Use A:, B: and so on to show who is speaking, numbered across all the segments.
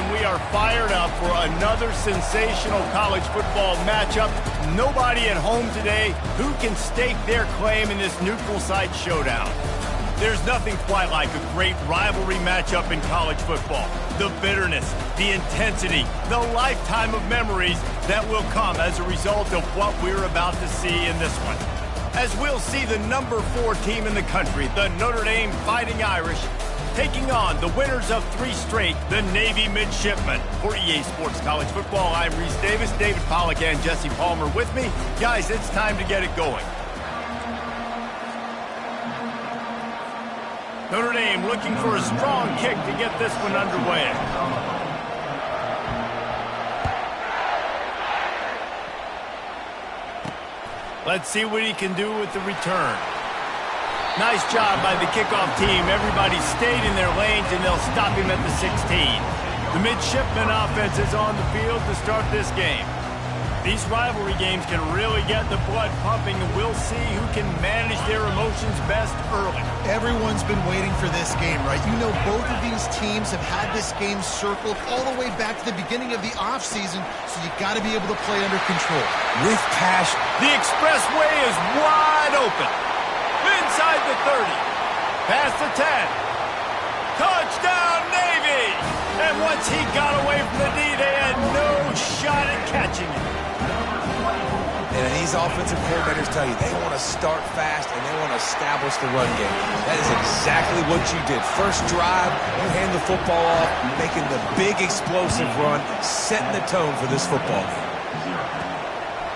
A: and we are fired up for another sensational college football matchup. Nobody at home today who can stake their claim in this neutral site showdown. There's nothing quite like a great rivalry matchup in college football. The bitterness, the intensity, the lifetime of memories that will come as a result of what we're about to see in this one. As we'll see the number 4 team in the country, the Notre Dame Fighting Irish, taking on the winners of 3 straight, the Navy Midshipmen. For EA Sports College Football, I'm Reese Davis, David Pollack, and Jesse Palmer with me. Guys, it's time to get it going. Notre Dame looking for a strong kick to get this one underway. Let's see what he can do with the return. Nice job by the kickoff team. Everybody stayed in their lanes, and they'll stop him at the 16. The Midshipmen offense is on the field to start this game. These rivalry games can really get the blood pumping, and we'll see who can manage their emotions best early.
B: Everyone's been waiting for this game, right? You know, both of these teams have had this game circled all the way back to the beginning of the offseason, so you got to be able to play under control.
C: With passion.
A: The expressway is wide open. Inside the 30. Past the 10. Touchdown, Navy! And once he got away from the D, they had no shot at catching him.
C: And these offensive coordinators tell you they want to start fast and they want to establish the run game. That is exactly what you did. First drive, you hand the football off, making the big explosive run, setting the tone for this football game.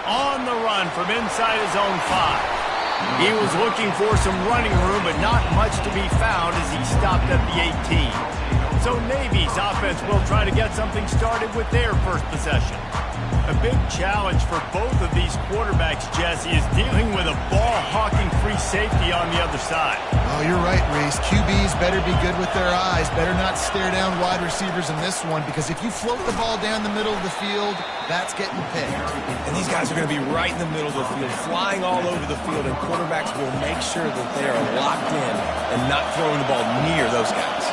A: On the run from inside his own 5. He was looking for some running room, but not much to be found as he stopped at the 18. So Navy's offense will try to get something started with their first possession. A big challenge for both of these quarterbacks, Jesse, is dealing with a ball-hawking free safety on the other side.
B: Oh, you're right, Reese. QBs better be good with their eyes. Better not stare down wide receivers in this one, because if you float the ball down the middle of the field, that's getting picked.
C: And these guys are going to be right in the middle of the field, flying all over the field, and quarterbacks will make sure that they are locked in and not throwing the ball near those guys.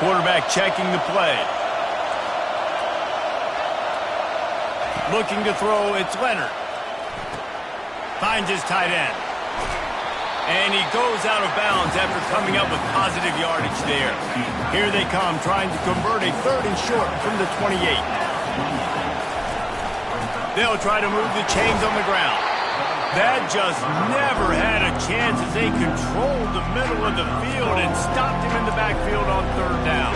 A: Quarterback checking the play. Looking to throw, it's Leonard. Finds his tight end. And he goes out of bounds after coming up with positive yardage there. Here they come, trying to convert a 3rd and short from the 28. They'll try to move the chains on the ground. That just never had a chance as they controlled the middle of the field and stopped him in the backfield on 3rd down.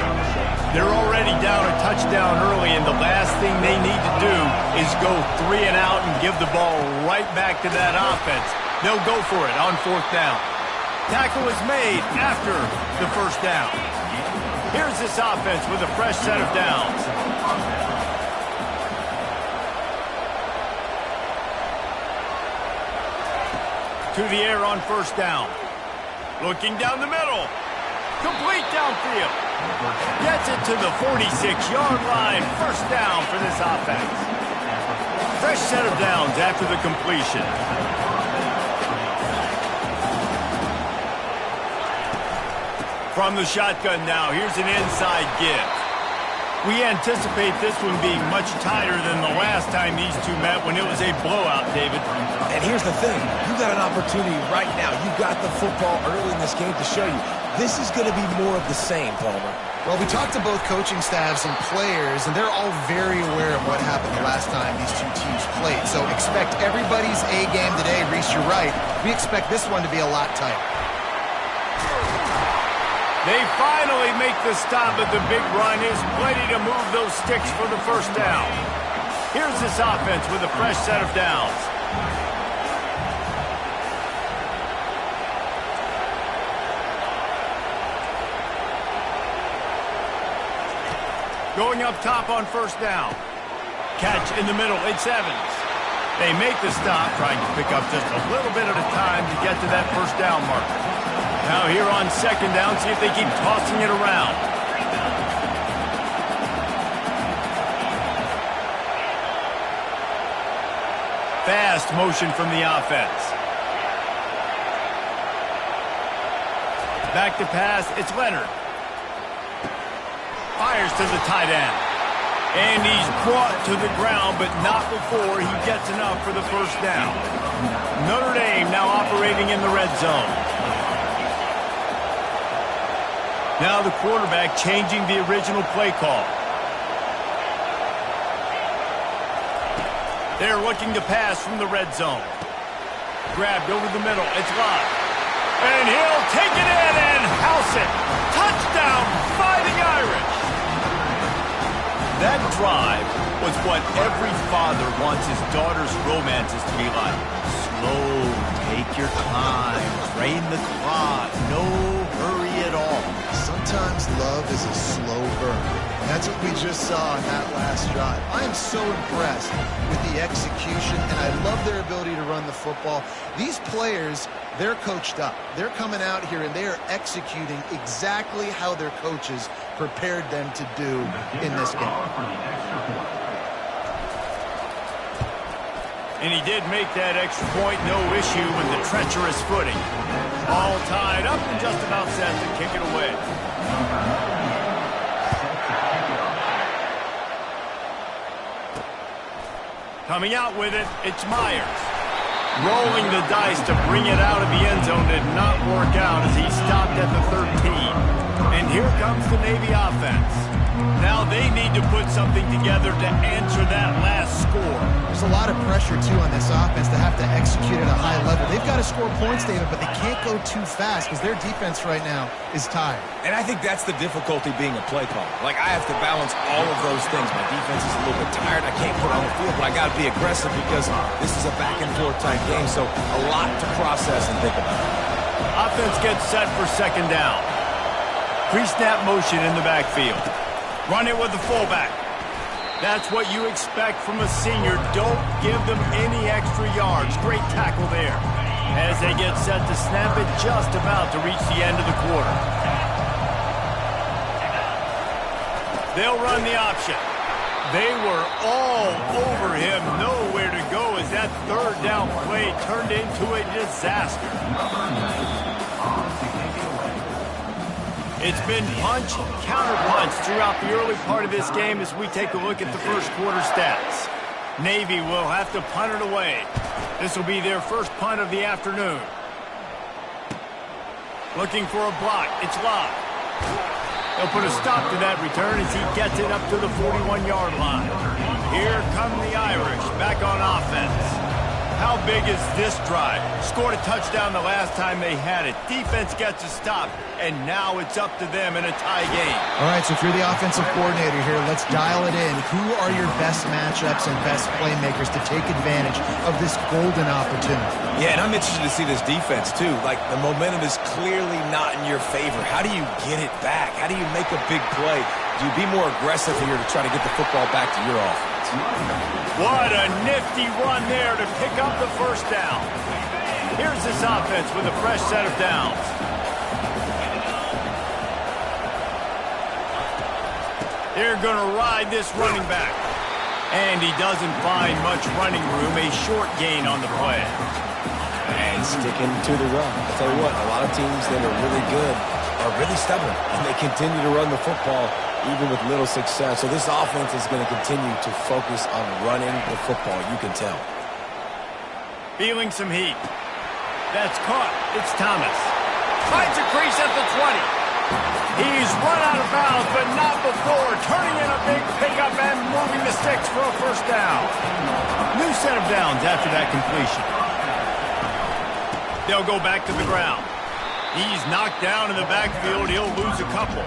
A: They're already down a touchdown early, and the last thing they need to do is go 3 and out and give the ball right back to that offense. They'll go for it on 4th down. Tackle is made after the 1st down. Here's this offense with a fresh set of downs. To the air on 1st down. Looking down the middle. Complete downfield. Gets it to the 46-yard line. 1st down for this offense. Fresh set of downs after the completion. From the shotgun now, here's an inside give. We anticipate this one being much tighter than the last time these two met when it was a blowout, David.
C: And here's the thing. You got an opportunity right now. You got the football early in this game to show you. This is going to be more of the same, Palmer.
B: Well, we talked to both coaching staffs and players, and they're all very aware of what happened the last time these two teams played. So expect everybody's A game today. Reese, you're right. We expect this one to be a lot tighter.
A: They finally make the stop, but the big run is plenty to move those sticks for the 1st down. Here's this offense with a fresh set of downs. Going up top on 1st down. Catch in the middle, it's Evans. They make the stop, trying to pick up just a little bit at a time to get to that 1st down marker. Now here on 2nd down, see if they keep tossing it around. Fast motion from the offense. Back to pass, it's Leonard. fires to the tight end. And he's brought to the ground, but not before he gets enough for the first down. Notre Dame now operating in the red zone. Now the quarterback changing the original play call. They're looking to pass from the red zone. Grabbed over the middle. It's live. And he'll take it in and house it. Touchdown, Fighting Irish. That drive was what every father wants his daughter's romances to be like. Slow, take your time, drain the clock, no hurry at all.
B: Sometimes love is a slow burn. That's what we just saw in that last drive. I am so impressed with the execution, and I love their ability to run the football. These players, they're coached up. They're coming out here, and they are executing exactly how their coaches prepared them to do in this game.
A: And he did make that extra point, no issue with the treacherous footing. All tied up and just about set to kick it away. Coming out with it, it's Myers. Rolling the dice to bring it out of the end zone did not work out as he stopped at the 13. And here comes the Navy offense. Now they need to put something together to answer that last score.
B: There's a lot of pressure, too, on this offense to have to execute at a high level. They've got to score points, David, but they can't go too fast because their defense right now is tired.
C: And I think that's the difficulty being a play caller. Like, I have to balance all of those things. My defense is a little bit tired. I can't put on the field, but I got to be aggressive because this is a back-and-forth type game, so a lot to process and think about.
A: Offense gets set for second down. Pre-snap motion in the backfield. Run it with the fullback. That's what you expect from a senior. Don't give them any extra yards. Great tackle there. As they get set to snap it, just about to reach the end of the quarter. They'll run the option. They were all over him. Nowhere to go as that third down play turned into a disaster. It's been punch, counter-punch throughout the early part of this game as we take a look at the first quarter stats. Navy will have to punt it away. This will be their first punt of the afternoon. Looking for a block. It's locked. They'll put a stop to that return as he gets it up to the 41-yard line. Here come the Irish back on offense. How big is this drive? Scored a touchdown the last time they had it. Defense gets a stop, and now it's up to them in a tie game.
B: All right, so if you're the offensive coordinator here, let's dial it in. Who are your best matchups and best playmakers to take advantage of this golden opportunity?
C: Yeah, and I'm interested to see this defense, too. Like, the momentum is clearly not in your favor. How do you get it back? How do you make a big play? Do you be more aggressive here to try to get the football back to your offense?
A: What a nifty run there to pick up the first down. Here's this offense with a fresh set of downs. They're going to ride this running back. And he doesn't find much running room, a short gain on the play.
C: And sticking to the run. I'll tell you what, a lot of teams that are really good are really stubborn, and they continue to run the football even with little success. So this offense is going to continue to focus on running the football, you can tell.
A: Feeling some heat. That's caught. It's Thomas. Finds a crease at the 20. He's run out of bounds, but not before. Turning in a big pickup and moving the sticks for a first down. New set of downs after that completion. They'll go back to the ground. He's knocked down in the backfield. He'll lose a couple.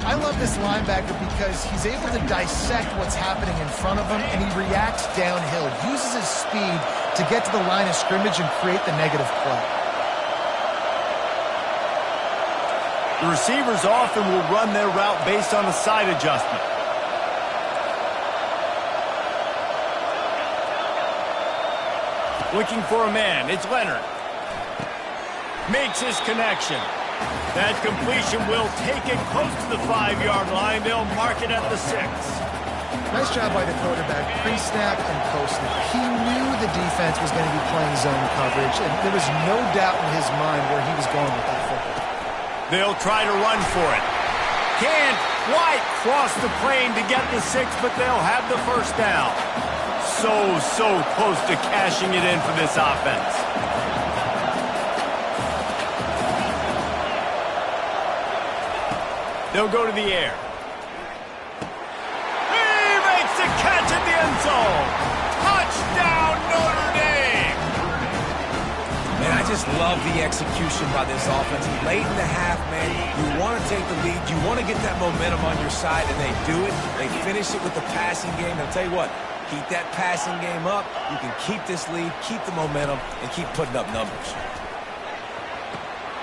B: I love this linebacker because he's able to dissect what's happening in front of him, and he reacts downhill, uses his speed to get to the line of scrimmage and create the negative play.
A: The receivers often will run their route based on a side adjustment. Looking for a man. It's Leonard. Makes his connection. That completion will take it close to the 5-yard line. They'll mark it at the 6.
B: Nice job by the quarterback, pre-snap and post-snap. He knew the defense was going to be playing zone coverage, and there was no doubt in his mind where he was going with that football.
A: They'll try to run for it. Can't quite cross the plane to get the 6, but they'll have the first down. So close to cashing it in for this offense. They'll go to the air. He makes the catch at the end zone. Touchdown, Notre Dame.
C: Man, I just love the execution by this offense. Late in the half, man, you want to take the lead. You want to get that momentum on your side, and they do it. They finish it with the passing game. I'll tell you what, keep that passing game up. You can keep this lead, keep the momentum, and keep putting up numbers.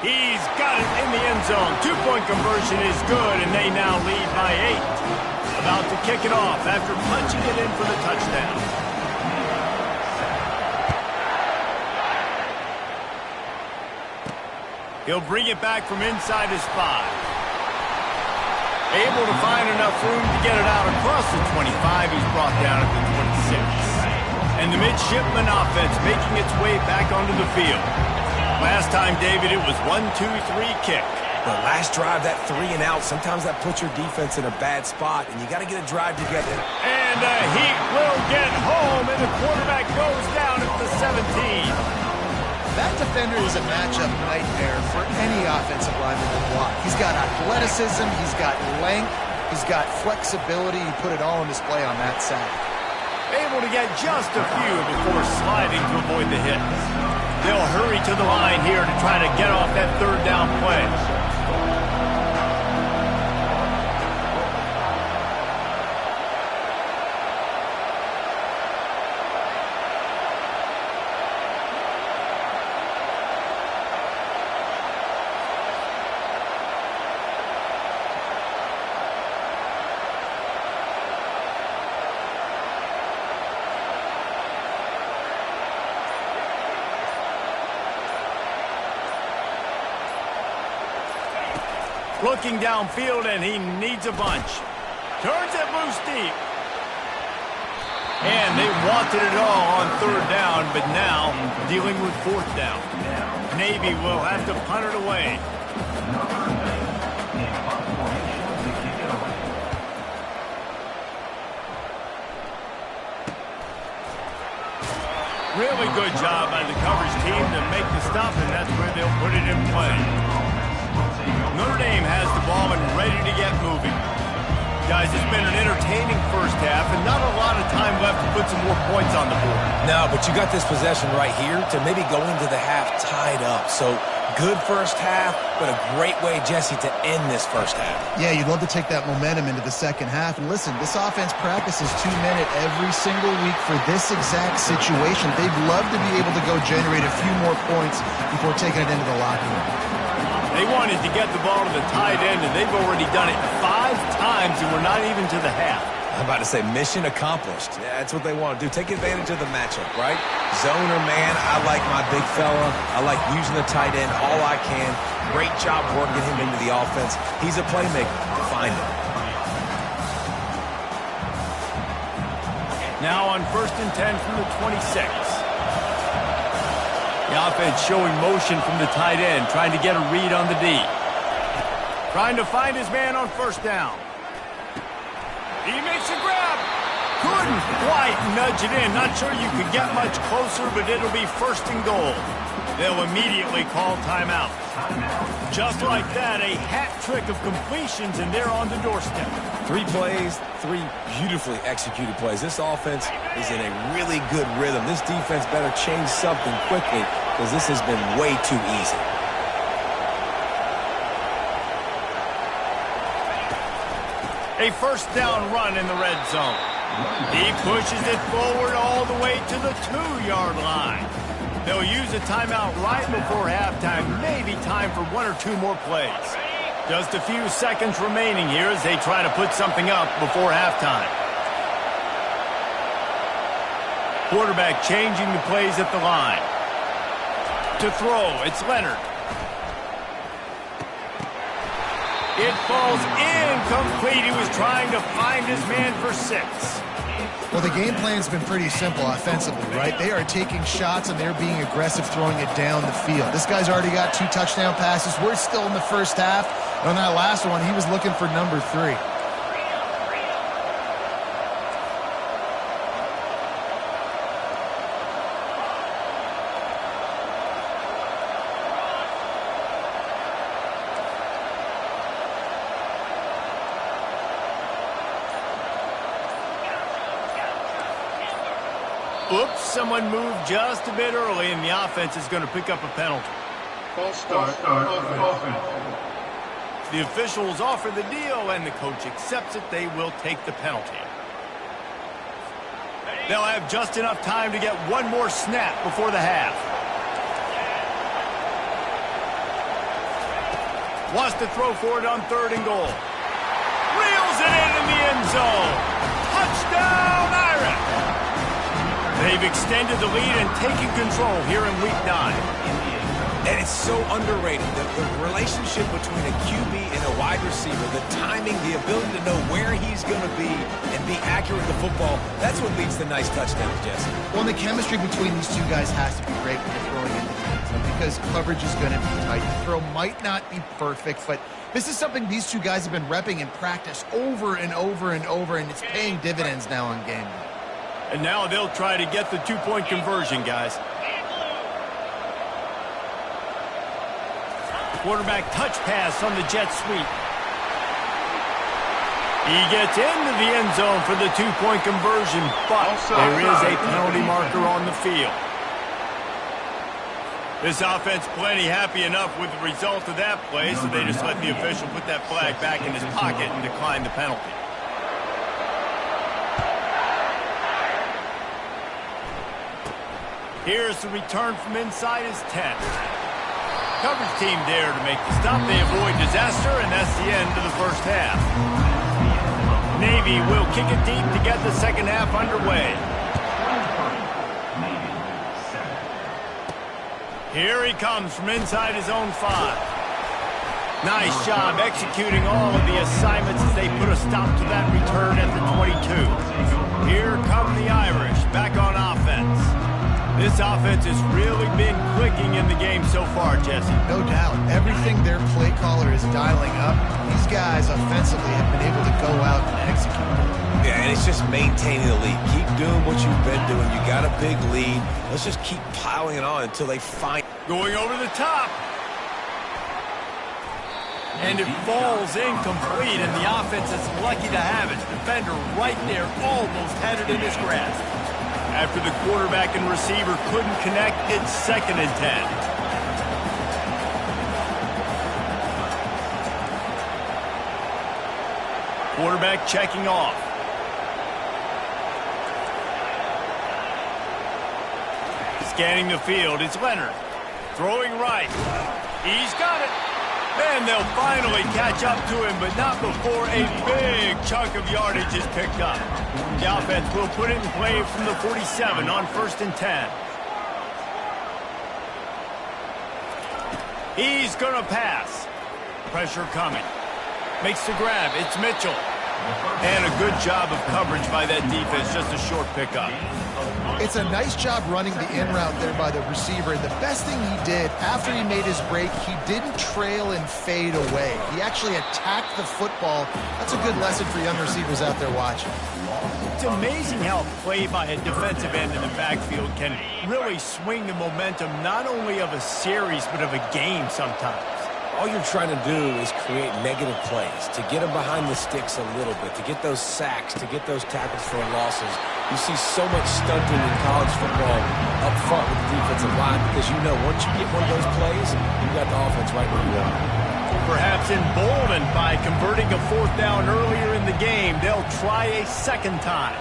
A: He's got it in the end zone. 2-point conversion is good, and they now lead by 8. About to kick it off after punching it in for the touchdown. He'll bring it back from inside his 5. Able to find enough room to get it out across the 25. He's brought down at the 26. And the midshipman offense making its way back onto the field. Last time, David, it was 1-2-3 kick.
C: The last drive, that 3 and out, sometimes that puts your defense in a bad spot, and you got to get a drive together.
A: And the Heat will get home, and the quarterback goes down at the 17.
B: That defender is a matchup nightmare for any offensive lineman to block. He's got athleticism, he's got length, he's got flexibility. You put it all on display on that side.
A: Able to get just a few before sliding to avoid the hits. They'll hurry to the line here to try to get off that third down play. Looking downfield, and he needs a bunch. Turns it loose deep. And they wanted it all on third down, but now dealing with fourth down. Navy will have to punt it away. Really good job by the coverage team to make the stop, and that's where they'll put it in play. Notre Dame has the ball and ready to get moving. Guys, it's been an entertaining first half and not a lot of time left to put some more points on the board.
C: No, but you got this possession right here to maybe go into the half tied up. So good first half, but a great way, Jesse, to end this first half.
B: Yeah, you'd love to take that momentum into the second half. And listen, this offense practices 2-minute every single week for this exact situation. They'd love to be able to go generate a few more points before taking it into the locker room.
A: They wanted to get the ball to the tight end, and they've already done it 5 times, and we're not even to the half.
C: I'm about to say mission accomplished. Yeah, that's what they want to do. Take advantage of the matchup, right? Zone or man, I like my big fella. I like using the tight end all I can. Great job working him into the offense. He's a playmaker. Find him.
A: Now on 1st and 10 from the 26. The offense showing motion from the tight end, trying to get a read on the D. Trying to find his man on first down. He makes a grab. Couldn't quite nudge it in. Not sure you could get much closer, but it'll be 1st and goal. They'll immediately call timeout. Just like that, a hat trick of completions, and they're on the doorstep.
C: 3 plays, 3 beautifully executed plays. This offense is in a really good rhythm. This defense better change something quickly because this has been way too easy.
A: A first down run in the red zone. He pushes it forward all the way to the 2-yard line. They'll use a timeout right before halftime. Maybe time for 1 or 2 more plays. Just a few seconds remaining here as they try to put something up before halftime. Quarterback changing the plays at the line. To throw, it's Leonard. It falls incomplete. He was trying to find his man for 6.
B: Well, the game plan's been pretty simple offensively, right? They are taking shots, and they're being aggressive throwing it down the field. This guy's already got 2 touchdown passes. We're still in the first half. On that last one, he was looking for number 3.
A: Oops, someone moved just a bit early, and the offense is going to pick up a penalty.
D: False start offense.
A: The officials offer the deal, and the coach accepts it. They will take the penalty. They'll have just enough time to get one more snap before the half. Wants to throw for it on 3rd and goal. Reels it in the end zone. Touchdown, Irish! They've extended the lead and taken control here in Week 9.
C: And it's so underrated, the relationship between a QB and a wide receiver, the timing, the ability to know where he's going to be and be accurate with the football, that's what leads to nice touchdowns, Jesse.
B: Well, and the chemistry between these two guys has to be great when you're throwing into the end zone because coverage is going to be tight. The throw might not be perfect, but this is something these two guys have been repping in practice over and over and over, and it's paying dividends now on game day.
A: And now they'll try to get the 2-point conversion, guys. Quarterback touch pass on the jet sweep. He gets into the end zone for the 2-point conversion, but there is a penalty marker on the field. This offense plenty happy enough with the result of that play, so they just let the official put that flag back in his pocket and decline the penalty. Here's the return from inside his 10. Coverage team there to make the stop. They avoid disaster, and that's the end of the first half. Navy will kick it deep to get the second half underway. Here he comes from inside his own 5. Nice job executing all of the assignments as they put a stop to that return at the 22. Here come the Irish back on offense. This offense has really been clicking in the game so far, Jesse.
B: No doubt. Everything their play caller is dialing up, these guys offensively have been able to go out and execute.
C: Yeah, and it's just maintaining the lead. Keep doing what you've been doing. You got a big lead. Let's just keep piling it on until they find...
A: Going over the top. And it falls incomplete, and the offense is lucky to have it. Defender right there almost had it in his grasp. After the quarterback and receiver couldn't connect, it's 2nd and 10. Quarterback checking off. Scanning the field, it's Leonard. Throwing right. He's got it. And they'll finally catch up to him, but not before a big chunk of yardage is picked up. The offense will put it in play from the 47 on 1st and 10. He's going to pass. Pressure coming. Makes the grab. It's Mitchell. And a good job of coverage by that defense. Just a short pickup.
B: It's a nice job running the in route there by the receiver. And the best thing he did after he made his break, he didn't trail and fade away. He actually attacked the football. That's a good lesson for young receivers out there watching.
A: It's amazing how a play by a defensive end in the backfield can really swing the momentum not only of a series but of a game sometimes.
C: All you're trying to do is create negative plays, to get them behind the sticks a little bit, to get those sacks, to get those tackles for losses. You see so much stunting in college football up front with the defensive line because you know once you get one of those plays, you got the offense right where you want.
A: Perhaps emboldened by converting a 4th down earlier in the game, they'll try a 2nd time.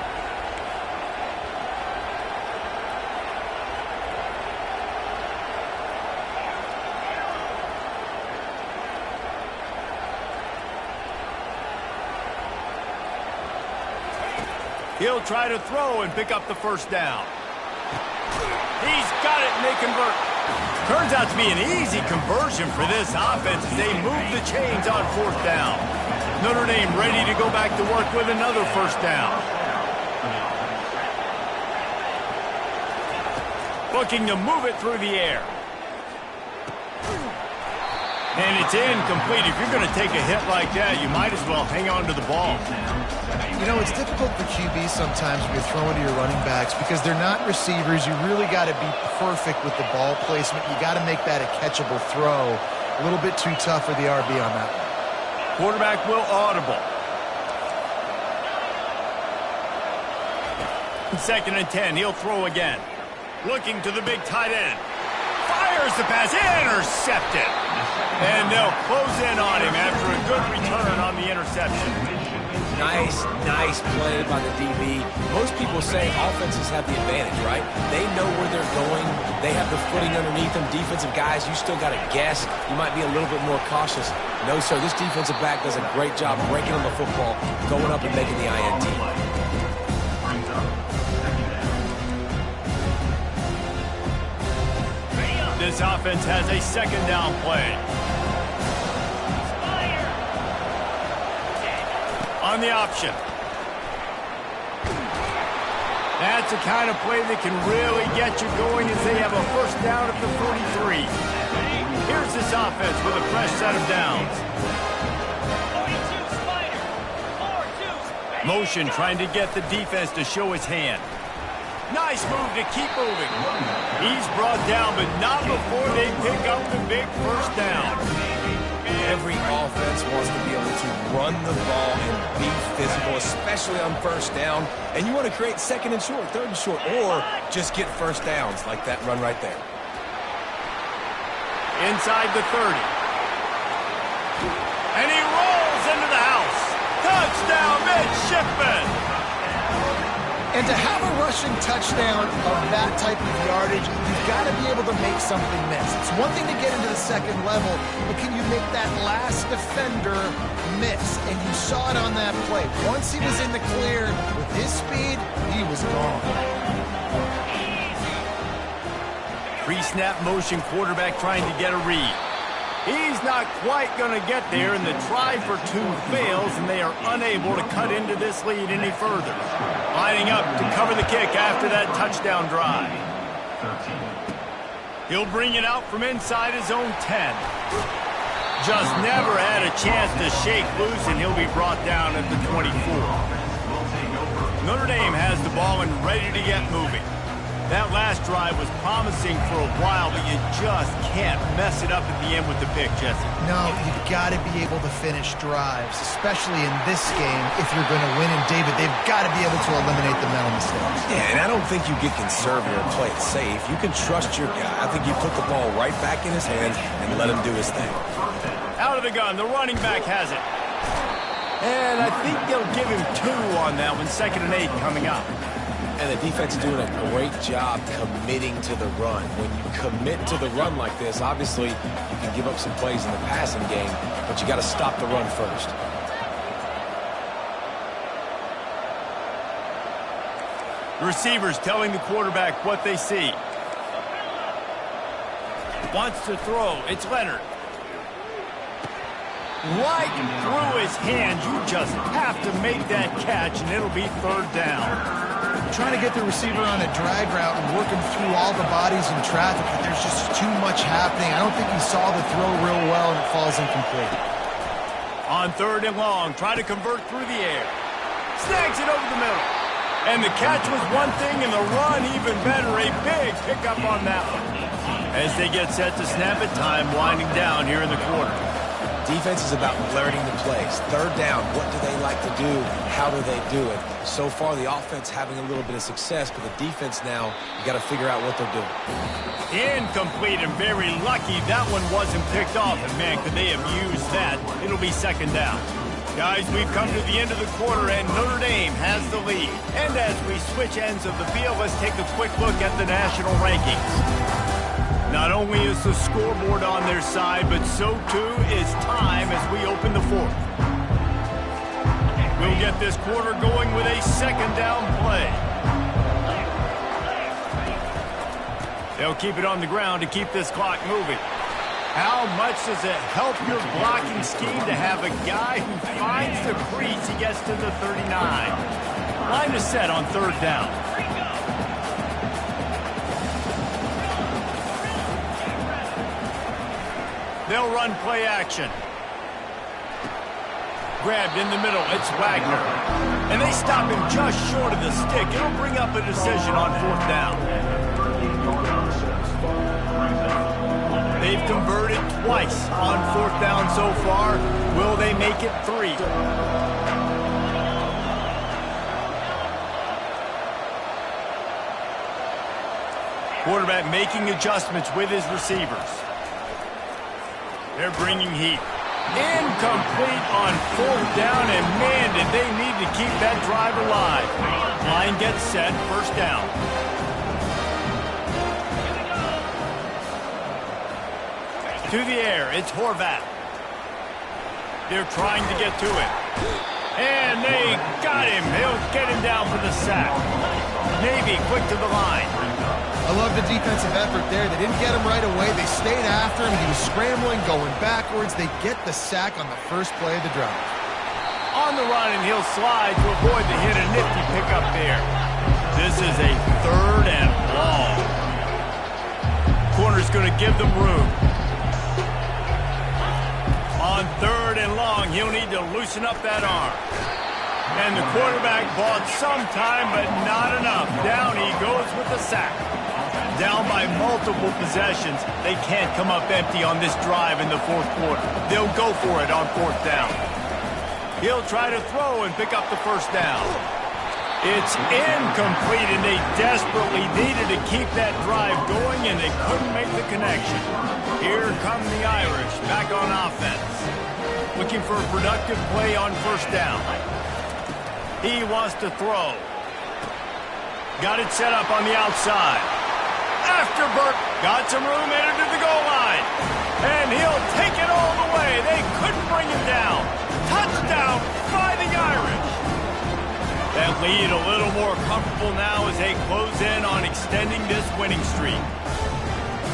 A: He'll try to throw and pick up the 1st down. He's got it, and they convert. Turns out to be an easy conversion for this offense as they move the chains on 4th down. Notre Dame ready to go back to work with another 1st down. Looking to move it through the air. And it's incomplete. If you're going to take a hit like that, you might as well hang on to the ball.
B: You know, it's difficult for QBs sometimes when you're throwing to your running backs because they're not receivers. You really got to be perfect with the ball placement. You got to make that a catchable throw. A little bit too tough for the RB on that one. Quarterback will audible.
A: Second and 10, he'll throw again. Looking to the big tight end. Fires the pass, intercepted. And they'll close in on him after a good return on the interception.
C: Nice play by the DB. Most people say offenses have the advantage, right? They know where they're going. They have the footing underneath them. Defensive guys, you still got to guess. You might be a little bit more cautious. No, sir, this defensive back does a great job breaking on the football, going up and making the INT.
A: This offense has a second down play. On the option. That's the kind of play that can really get you going as they have a first down at the 43. Here's this offense with a fresh set of downs. Motion trying to get the defense to show his hand. Nice move to keep moving. He's brought down, but not before they pick up the big first down.
C: Every offense wants to be able to run the ball and be physical, especially on first down. And you want to create second and short, third and short, or just get first downs like that run right there.
A: Inside the 30. And he rolls into the house. Touchdown, midshipman.
B: And to have a rushing touchdown of that type of yardage, you've got to be able to make something miss. It's one thing to get into the second level, but can you make that last defender miss? And you saw it on that play. Once he was in the clear, with his speed, he was gone.
A: Pre-snap motion quarterback trying to get a read. He's not quite going to get there, and the try for two fails, and they are unable to cut into this lead any further. Lining up to cover the kick after that touchdown drive. He'll bring it out from inside his own 10. Just never had a chance to shake loose, and he'll be brought down at the 24. Notre Dame has the ball and ready to get moving. That last drive was promising for a while, but you just can't mess it up at the end with the pick, Jesse.
B: No, you've got to be able to finish drives, especially in this game if you're going to win. And, David, they've got to be able to eliminate the mental mistakes.
C: Yeah, and I don't think you get conservative or play it safe. You can trust your guy. I think you put the ball right back in his hands and let him do his thing.
A: Out of the gun, the running back has it. And I think they'll give him 2 on that one, 2nd and 8 coming up.
C: And the defense is doing a great job committing to the run. When you commit to the run like this, obviously you can give up some plays in the passing game, but you got to stop the run first.
A: Receivers telling the quarterback what they see. Wants to throw. It's Leonard. Right through his hands. You just have to make that catch, and it'll be 3rd down.
B: Trying to get the receiver on a drag route and working through all the bodies in traffic, but there's just too much happening. I don't think he saw the throw real well, and it falls incomplete.
A: On 3rd and long, try to convert through the air. Snags it over the middle. And the catch was one thing, and the run even better. A big pickup on that one. As they get set to snap it, time winding down here in the quarter.
C: Defense is about learning the plays. 3rd down, what do they like to do? How do they do it? So far, the offense having a little bit of success, but the defense now, you got to figure out what they're doing.
A: Incomplete and very lucky that one wasn't picked off. And, man, could they have used that? It'll be 2nd down. Guys, we've come to the end of the quarter, and Notre Dame has the lead. And as we switch ends of the field, let's take a quick look at the national rankings. Not only is the scoreboard on their side, but so too is time as we open the 4th. We'll get this quarter going with a 2nd down play. They'll keep it on the ground to keep this clock moving. How much does it help your blocking scheme to have a guy who finds the crease? He gets to the 39. Line is set on 3rd down. They'll run play action. Grabbed in the middle, it's Wagner. And they stop him just short of the stick. It'll bring up a decision on 4th down. They've converted twice on 4th down so far. Will they make it 3?
B: 3
A: Quarterback making adjustments with his receivers. They're bringing heat. Incomplete on 4th down, and man, did they need to keep that drive alive. Line gets set, 1st down. To the air, it's Horvath. They're trying to get to it. And they got him. They'll get him down for the sack. Navy quick to the line.
B: I love the defensive effort there. They didn't get him right away. They stayed after him. He was scrambling, going backwards. They get the sack on the first play of the drive.
A: On the run, and he'll slide to avoid the hit. A nifty pickup there. This is a 3rd and long. Corner's going to give them room. On 3rd and long, he'll need to loosen up that arm. And the quarterback bought some time, but not enough. Down he goes with the sack. Down by multiple possessions. They can't come up empty on this drive in the 4th quarter. They'll go for it on 4th down. He'll try to throw and pick up the 1st down. It's incomplete, and they desperately needed to keep that drive going, and they couldn't make the connection. Here come the Irish back on offense. Looking for a productive play on 1st down. He wants to throw. Got it set up on the outside. Afterburt got some room headed to the goal line. And he'll take it all the way. They couldn't bring him down. Touchdown by the Irish. That lead a little more comfortable now as they close in on extending this winning streak.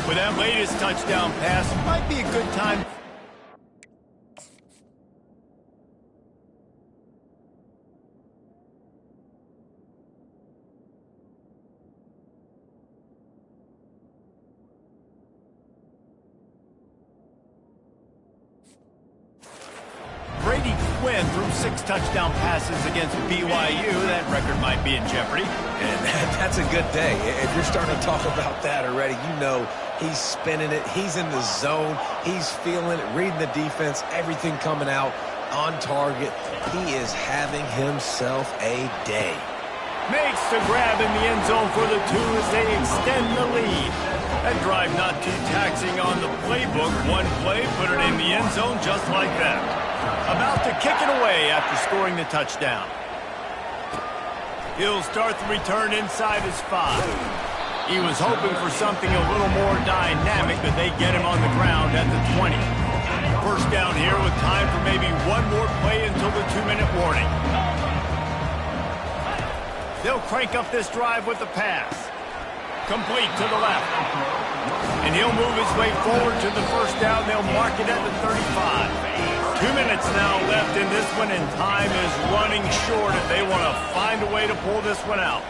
A: With that latest touchdown pass, might be a good time. Threw 6 touchdown passes against BYU. That record might be in jeopardy.
C: And that's a good day. If you're starting to talk about that already, you know he's spinning it. He's in the zone. He's feeling it, reading the defense, everything coming out on target. He is having himself a day.
A: Makes the grab in the end zone for the 2 as they extend the lead. That drive not too taxing on the playbook. One play, put it in the end zone just like that. About to kick it away after scoring the touchdown. He'll start the return inside his 5. He was hoping for something a little more dynamic, but they get him on the ground at the 20. 1st down here with time for maybe one more play until the 2-minute warning. They'll crank up this drive with the pass. Complete to the left. And he'll move his way forward to the 1st down. They'll mark it at the 35. 2 minutes now left in this one, and time is running short if they want to find a way to pull this one out.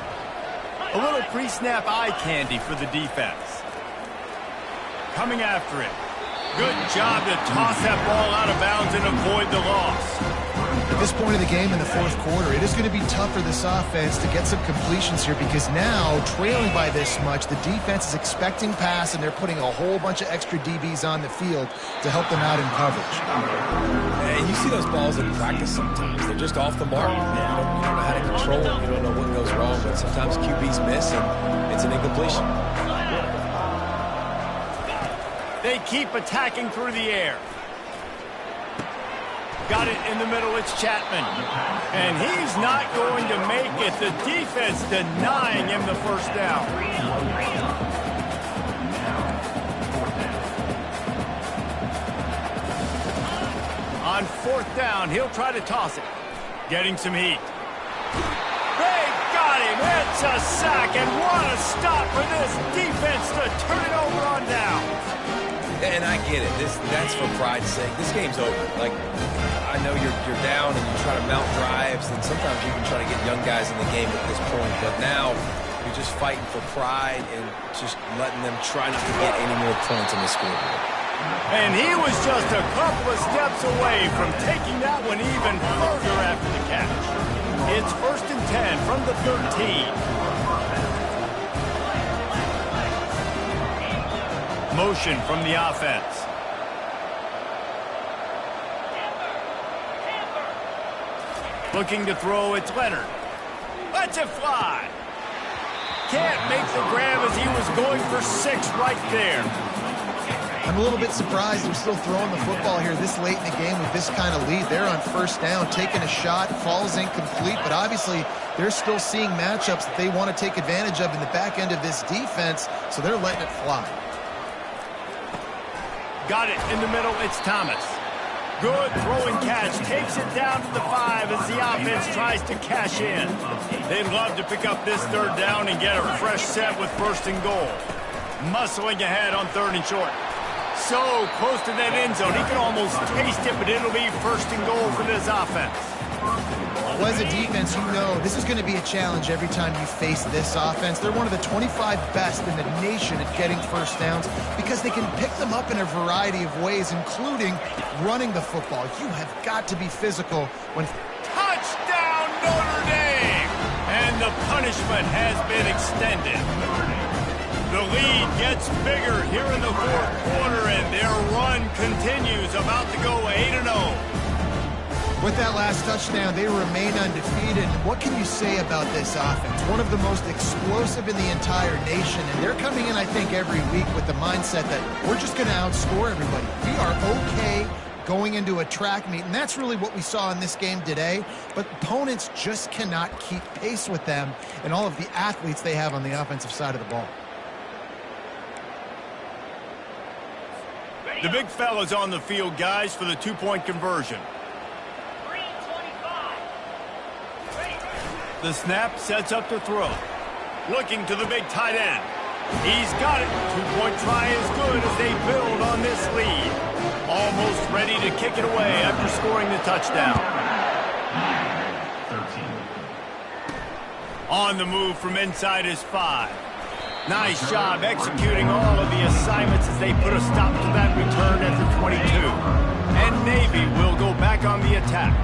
A: A little pre-snap eye candy for the defense. Coming after it. Good job to toss that ball out of bounds and avoid the loss.
B: At this point of the game in the 4th quarter, it is going to be tough for this offense to get some completions here because now, trailing by this much, the defense is expecting pass, and they're putting a whole bunch of extra DBs on the field to help them out in coverage.
C: And you see those balls in practice sometimes. They're just off the mark. You don't know how to control them. You don't know what goes wrong, but sometimes QBs miss, and it's an incompletion.
A: They keep attacking through the air. Got it in the middle, it's Chapman. And he's not going to make it. The defense denying him the 1st down. On 4th down, he'll try to toss it. Getting some heat. They got him. It's a sack, and what a stop for this defense to turn it over on down.
C: And I get it. That's for pride's sake. This game's over. Like, I know you're down and you try to mount drives, and sometimes you can try to get young guys in the game at this point. But now you're just fighting for pride and just letting them try not to get any more points on the scoreboard.
A: And he was just a couple of steps away from taking that one even further after the catch. It's 1st and 10 from the 13. Motion from the offense. Looking to throw, it's Leonard. Lets it fly. Can't make the grab as he was going for 6 right there.
B: I'm a little bit surprised they're still throwing the football here this late in the game with this kind of lead. They're on first down, taking a shot, falls incomplete, but obviously they're still seeing matchups that they want to take advantage of in the back end of this defense, so they're letting it fly.
A: Got it in the middle, it's Thomas. Good throwing catch, takes it down to the 5 as the offense tries to cash in. They'd love to pick up this 3rd down and get a fresh set with 1st and goal. Muscling ahead on 3rd and short. So close to that end zone, he can almost taste it, but it'll be 1st and goal for this offense.
B: Well, as a defense, you know this is going to be a challenge every time you face this offense. They're one of the 25 best in the nation at getting first downs because they can pick them up in a variety of ways, including running the football. You have got to be physical when...
A: Touchdown, Notre Dame! And the punishment has been extended. The lead gets bigger here in the 4th quarter, and their run continues, about to go 8-0.
B: With that last touchdown, they remain undefeated. What can you say about this offense? One of the most explosive in the entire nation, and they're coming in, I think, every week with the mindset that we're just going to outscore everybody. We are okay going into a track meet, and that's really what we saw in this game today, but opponents just cannot keep pace with them and all of the athletes they have on the offensive side of the ball.
A: The big fella's on the field, guys, for the 2-point conversion. The snap sets up to throw. Looking to the big tight end. He's got it. 2-point try is good as they build on this lead. Almost ready to kick it away after scoring the touchdown.
D: 13.
A: On the move from inside his 5. Nice job executing all of the assignments as they put a stop to that return at the 22. And Navy will go back on the attack.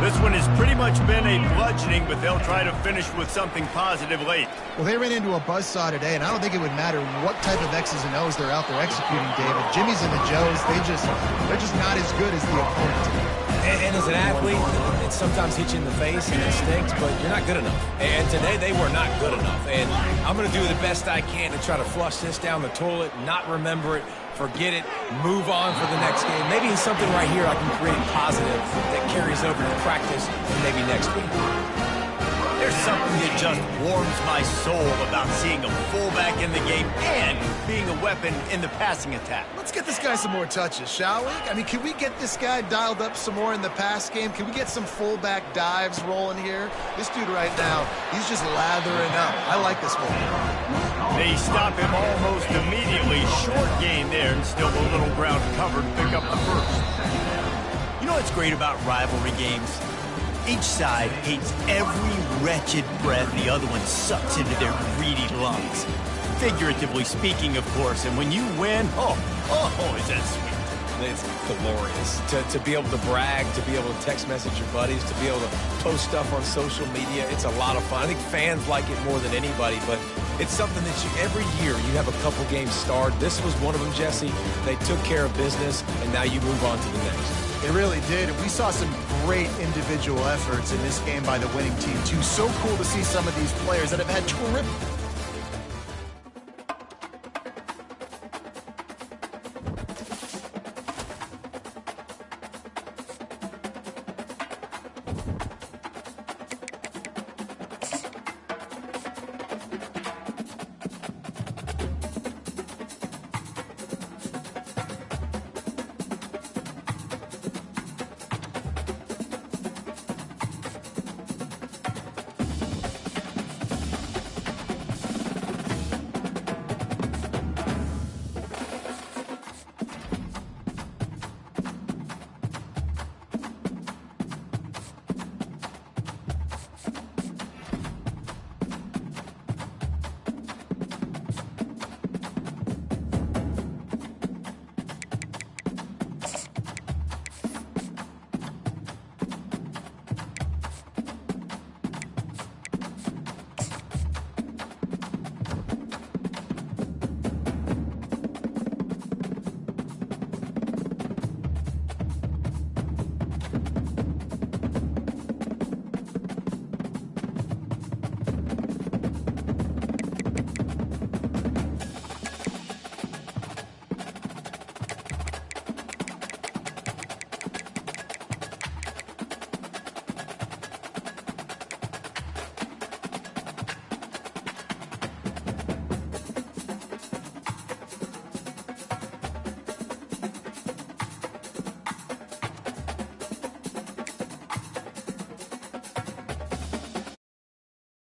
A: This one has pretty much been a bludgeoning, but they'll try to finish with something positive late.
B: Well, they ran into a buzzsaw today, and I don't think it would matter what type of X's and O's they're out there executing, David. Jimmy's and the Joes, they're just not as good as the opponent.
C: And as an athlete, it sometimes hits you in the face and it stinks, but you're not good enough. And today they were not good enough. And I'm going to do the best I can to try to flush this down the toilet, not remember it, forget it, move on for the next game. Maybe in something right here I can create positive that carries over to practice and maybe next week.
A: There's something that just warms my soul about seeing a fullback in the game and being a weapon in the passing attack.
B: Let's get this guy some more touches, shall we? I mean, can we get this guy dialed up some more in the pass game? Can we get some fullback dives rolling here? This dude right now, he's just lathering up. I like this one.
A: They stop him almost immediately. Short gain there and still a little ground covered. Pick up the first. You know what's great about rivalry games? Each side hates every wretched breath the other one sucks into their greedy lungs. Figuratively speaking, of course, and when you win, oh, is that sweet.
C: It's glorious. To be able to brag, to be able to text message your buddies, to be able to post stuff on social media, it's a lot of fun. I think fans like it more than anybody, but it's something that every year you have a couple games starred. This was one of them, Jesse. They took care of business, and now you move on to the next.
B: It really did, and we saw some great individual efforts in this game by the winning team, too. So cool to see some of these players that have had terrific